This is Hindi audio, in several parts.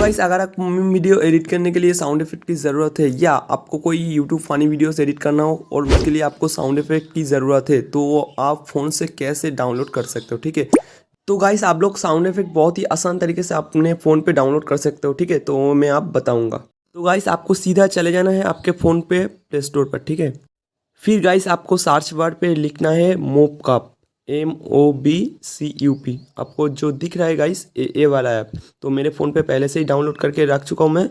गाइस अगर आप वीडियो एडिट करने के लिए साउंड इफेक्ट की ज़रूरत है या आपको कोई यूट्यूब फनी वीडियोस एडिट करना हो और उसके लिए आपको साउंड इफेक्ट की ज़रूरत है तो वो आप फ़ोन से कैसे डाउनलोड कर सकते हो, ठीक है। तो गाइस आप लोग साउंड इफेक्ट बहुत ही आसान तरीके से अपने फ़ोन पे डाउनलोड कर सकते हो, ठीक है। तो मैं आप बताऊँगा। तो गाइस आपको सीधा चले जाना है आपके फ़ोन पे प्ले स्टोर पर, ठीक है। फिर गाइस आपको सर्च बार पे लिखना है मोबकप, MOBCUP। आपको जो दिख रहा है गाइस ये वाला ऐप, तो मेरे फ़ोन पे पहले से ही डाउनलोड करके रख चुका हूँ मैं।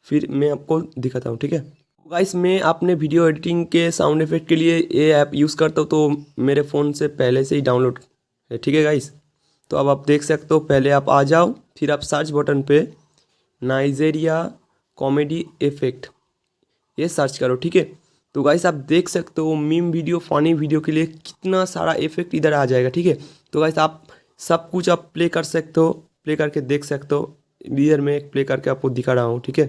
फिर मैं आपको दिखाता हूँ, ठीक है। गाइस मैं अपने वीडियो एडिटिंग के साउंड इफेक्ट के लिए ये ऐप यूज़ करता हूँ, तो मेरे फ़ोन से पहले से ही डाउनलोड है, ठीक है गाइस। तो अब आप देख सकते हो, पहले आप आ जाओ, फिर आप सर्च बटन पे नाइजेरिया कॉमेडी इफेक्ट ये सर्च करो, ठीक है। तो गाइस आप देख सकते हो मीम वीडियो फनी वीडियो के लिए कितना सारा इफेक्ट इधर आ जाएगा, ठीक है। तो गाइस आप सब कुछ आप प्ले कर सकते हो, प्ले करके देख सकते हो। इधर मैं प्ले करके आपको दिखा रहा हूँ, ठीक है।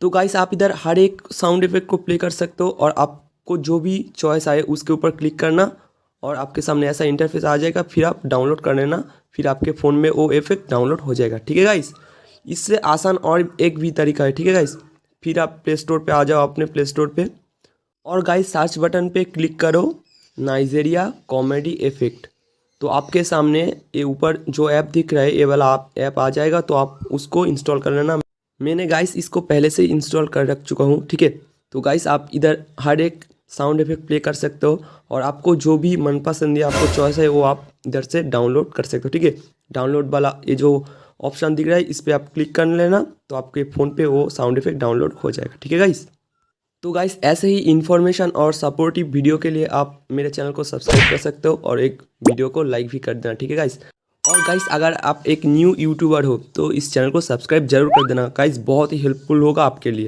तो गाइस आप इधर हर एक साउंड इफेक्ट को प्ले कर सकते हो और आपको जो भी चॉइस आए उसके ऊपर क्लिक करना और आपके सामने ऐसा इंटरफेस आ जाएगा। फिर आप डाउनलोड कर लेना, फिर आपके फ़ोन में वो इफेक्ट डाउनलोड हो जाएगा, ठीक है गाइस। इससे आसान और एक भी तरीका है, ठीक है गाइस। फिर आप प्ले स्टोर पे आ जाओ, अपने प्ले स्टोर पे, और गाइस सर्च बटन पे क्लिक करो नाइजेरिया कॉमेडी इफेक्ट। तो आपके सामने ये ऊपर जो ऐप दिख रहा है ये वाला आप ऐप आ जाएगा, तो आप उसको इंस्टॉल कर लेना। मैंने गाइस इसको पहले से इंस्टॉल कर रख चुका हूँ, ठीक है। तो गाइस आप इधर हर एक साउंड इफेक्ट प्ले कर सकते हो और आपको जो भी मनपसंद या आपको चॉइस है वो आप इधर से डाउनलोड कर सकते हो, ठीक है। डाउनलोड वाला ये जो ऑप्शन दिख रहा है इस पर आप क्लिक कर लेना, तो आपके फ़ोन पे वो साउंड इफेक्ट डाउनलोड हो जाएगा, ठीक है गाइस। तो गाइस ऐसे ही इन्फॉर्मेशन और सपोर्टिव वीडियो के लिए आप मेरे चैनल को सब्सक्राइब कर सकते हो और एक वीडियो को लाइक भी कर देना, ठीक है गाइस। और गाइस अगर आप एक न्यू यूट्यूबर हो तो इस चैनल को सब्सक्राइब जरूर कर देना गाइस, बहुत ही हेल्पफुल होगा आपके लिए।